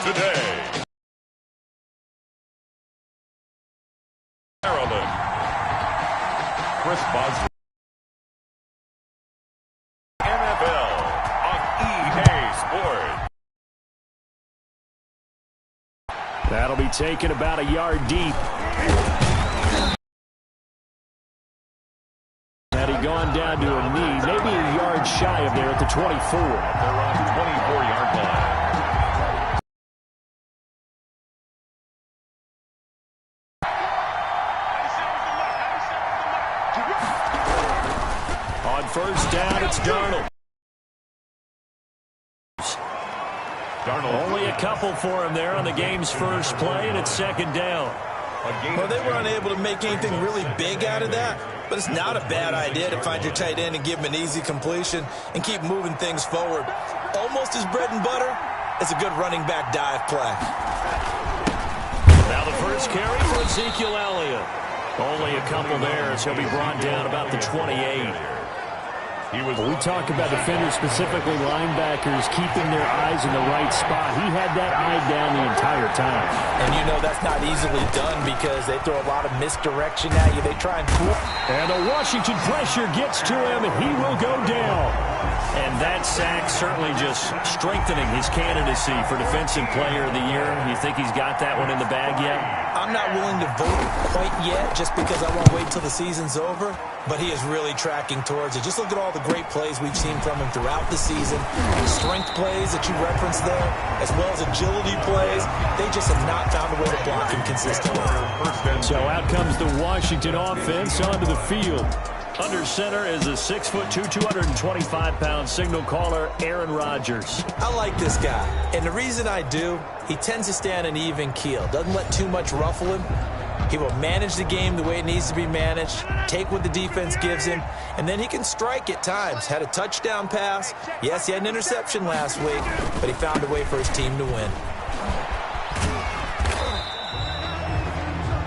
today. Maryland. Chris Bosley. NFL on EA Sports. That'll be taken about a yard deep. Had he gone down to a knee, maybe a yard shy of there at the 24. They're on the 24-yard line. On first down, it's Darnold. Only a couple for him there on the game's first play, and it's second down. Well, they were unable to make anything really big out of that, but it's not a bad idea to find your tight end and give him an easy completion and keep moving things forward. Almost his bread and butter is a good running back dive play. Now the first carry for Ezekiel Elliott. Only a couple there as he'll be brought down about the 28. We talk about defenders, specifically linebackers, keeping their eyes in the right spot. He had that eye down the entire time. And you know that's not easily done because they throw a lot of misdirection at you. They try and pull. And the Washington pressure gets to him, and he will go down. And that sack certainly just strengthening his candidacy for Defensive Player of the Year. You think he's got that one in the bag yet? I'm not willing to vote quite yet just because I won't wait till the season's over. But he is really tracking towards it. Just look at all the great plays we've seen from him throughout the season. The strength plays that you referenced there, as well as agility plays. They just have not found a way to block him consistently. So out comes the Washington offense onto the field. Under center is a 6'2", 225-pound signal caller, Aaron Rodgers. I like this guy. And the reason I do, he tends to stay on an even keel. Doesn't let too much ruffle him. He will manage the game the way it needs to be managed, take what the defense gives him, and then he can strike at times. Had a touchdown pass. Yes, he had an interception last week, but he found a way for his team to win.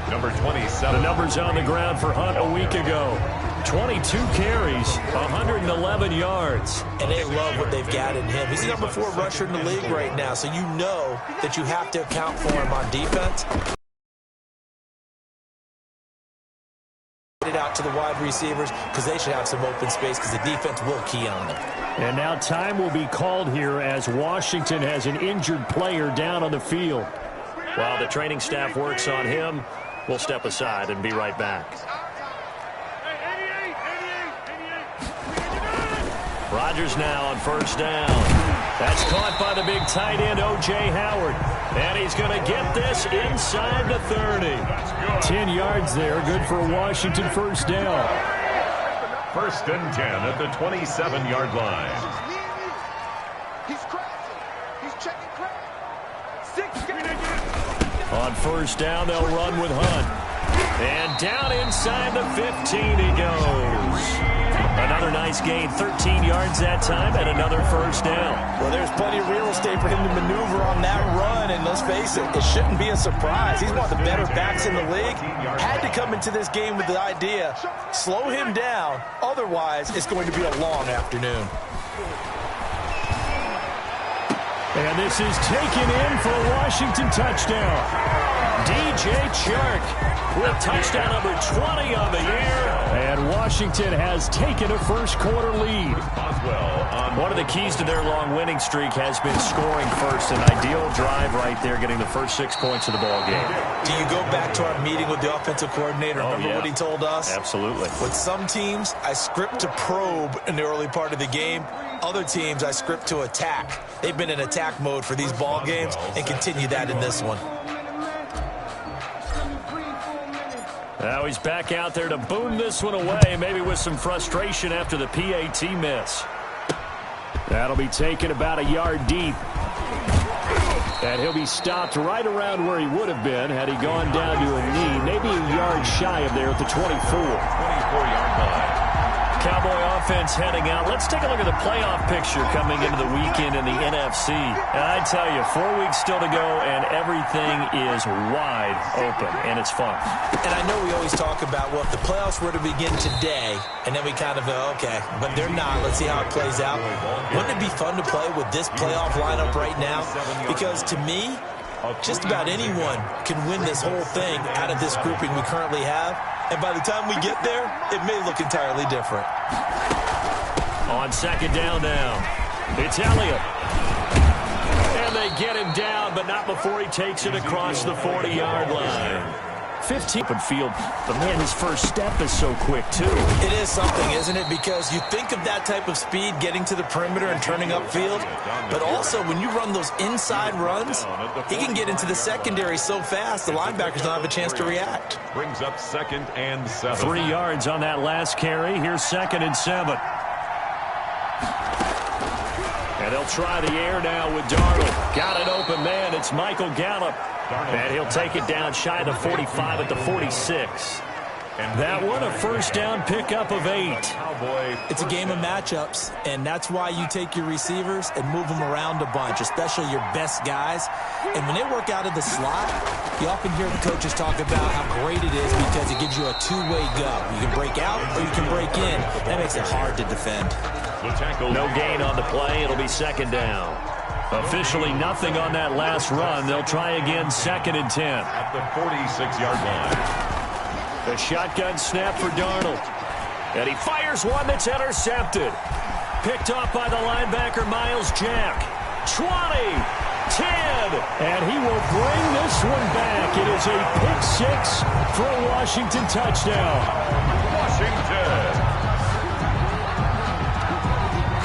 Number 27. The numbers on the ground for Hunt a week ago. 22 carries, 111 yards. And they love what they've got in him. He's the number 4 rusher in the league right now, so you know that you have to account for him on defense. It out to the wide receivers because they should have some open space because the defense will key on them. And now time will be called here as Washington has an injured player down on the field. While the training staff works on him, we'll step aside and be right back. Rodgers now on first down. That's caught by the big tight end, O.J. Howard. And he's going to get this inside the 30. 10 yards there, good for a Washington first down. First and 10 at the 27-yard line. On first down, they'll run with Hunt. And down inside the 15 he goes. Another nice gain, 13 yards that time, and another first down. Well, there's plenty of real estate for him to maneuver on that run, and let's face it, it shouldn't be a surprise. He's one of the better backs in the league. Had to come into this game with the idea, slow him down, otherwise it's going to be a long afternoon. And this is taken in for a Washington touchdown. DJ Chark with touchdown number 20 on the year. And Washington has taken a first-quarter lead. One of the keys to their long winning streak has been scoring first. An ideal drive right there, getting the first 6 points of the ball game. Do you go back to our meeting with the offensive coordinator? Remember what he told us? Absolutely. With some teams, I script to probe in the early part of the game. Other teams, I script to attack. They've been in attack mode for these ball games and continue that in this one. Now he's back out there to boom this one away, maybe with some frustration after the PAT miss. That'll be taken about a yard deep. And he'll be stopped right around where he would have been had he gone down to a knee, maybe a yard shy of there at the 24. 24-yard line. Cowboy offense heading out. Let's take a look at the playoff picture coming into the weekend in the NFC. And I tell you, 4 weeks still to go, and everything is wide open, and it's fun. And I know we always talk about, well, if the playoffs were to begin today, and then we kind of go, okay, but they're not. Let's see how it plays out. Wouldn't it be fun to play with this playoff lineup right now? Because to me, just about anyone can win this whole thing out of this grouping we currently have. And by the time we get there, it may look entirely different. On second down now, it's Elliott. And they get him down, but not before he takes it across the 40-yard line. 15 open field, but man, his first step is so quick too. It is something, isn't it? Because you think of that type of speed getting to the perimeter and turning upfield, but also when you run those inside runs, he can get into the secondary so fast the linebackers don't have a chance to react. Brings up 2nd and 7. 3 yards on that last carry. Here's 2nd and 7. And they'll try the air now with Darnold. Got an open man. It's Michael Gallup. And he'll take it down shy of the 45 at the 46. That one, a first down pickup of 8. It's a game of matchups, and that's why you take your receivers and move them around a bunch, especially your best guys. And when they work out of the slot, you often hear the coaches talk about how great it is because it gives you a two-way go. You can break out or you can break in. That makes it hard to defend. No gain on the play. It'll be 2nd down. Officially nothing on that last run. They'll try again 2nd and 10. At the 46-yard line. The shotgun snap for Darnold. And he fires one that's intercepted. Picked off by the linebacker, Miles Jack. 20, 10, and he will bring this one back. It is a pick 6 for a Washington touchdown. Washington.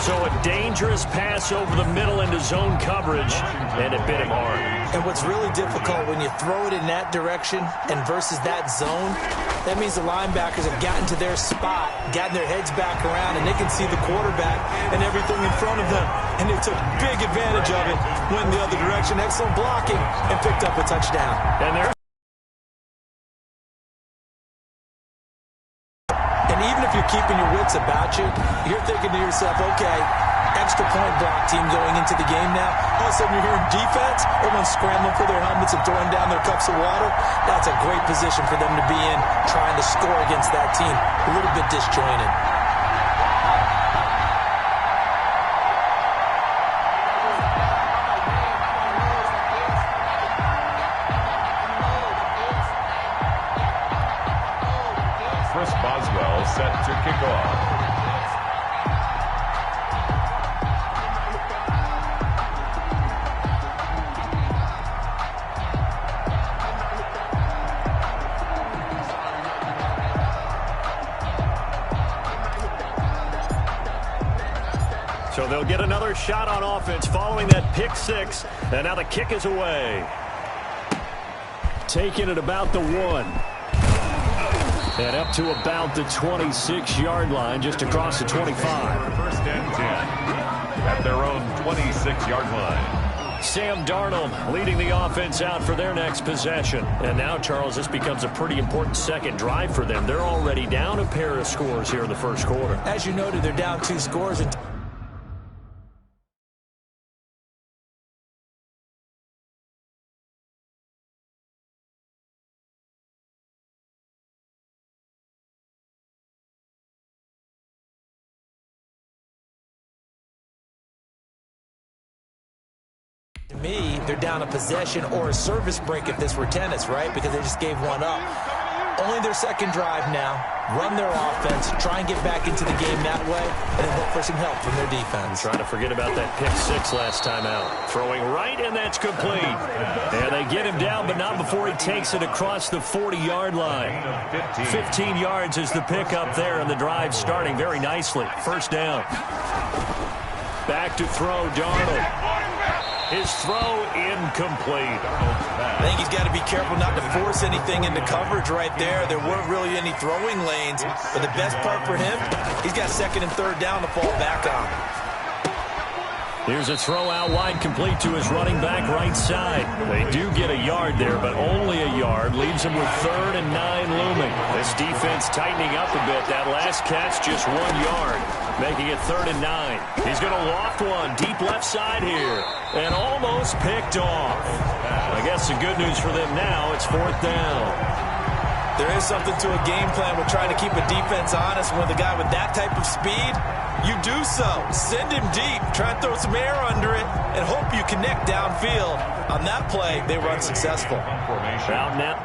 So a dangerous pass over the middle into zone coverage, and it bit him hard. And what's really difficult when you throw it in that direction and versus that zone, that means the linebackers have gotten to their spot, gotten their heads back around, and they can see the quarterback and everything in front of them. And they took big advantage of it, went the other direction, excellent blocking, and picked up a touchdown. And even if you're keeping your wits about you, you're thinking to yourself, okay, extra point block team going into the game now. All of a sudden you're hearing defense, everyone's scrambling for their helmets and throwing down their cups of water. That's a great position for them to be in, trying to score against that team. A little bit disjointed. Boswell set to kick off. So they'll get another shot on offense following that pick 6, and now the kick is away. Taking it about the 1. And up to about the 26-yard line, just across the 25. 1st and 10 at their own 26-yard line. Sam Darnold leading the offense out for their next possession. And now, Charles, this becomes a pretty important second drive for them. They're already down a pair of scores here in the first quarter. As you noted, they're down 2 scores. And to me, they're down a possession or a service break if this were tennis, right? Because they just gave one up. Only their second drive now. Run their offense, try and get back into the game that way, and then look for some help from their defense. Trying to forget about that pick 6 last time out. Throwing right, and that's complete. And they get him down, but not before he takes it across the 40-yard line. 15 yards is the pickup there, and the drive starting very nicely. First down. Back to throw, Darnold. His throw incomplete. I think he's got to be careful not to force anything into coverage right there. There weren't really any throwing lanes. But the best part for him, he's got 2nd and 3rd down to fall back on. Here's a throw out wide, complete to his running back right side. They do get a yard there, but only a yard. Leaves him with 3rd and 9 looming. This defense tightening up a bit. That last catch, just 1 yard, making it 3rd and 9. He's going to loft one deep left side here, and almost picked off. I guess the good news for them now, it's 4th down. There is something to a game plan with trying to keep a defense honest. With a guy with that type of speed, you do so. Send him deep. Try and throw some air under it and hope you connect downfield. On that play, they were unsuccessful. Out now.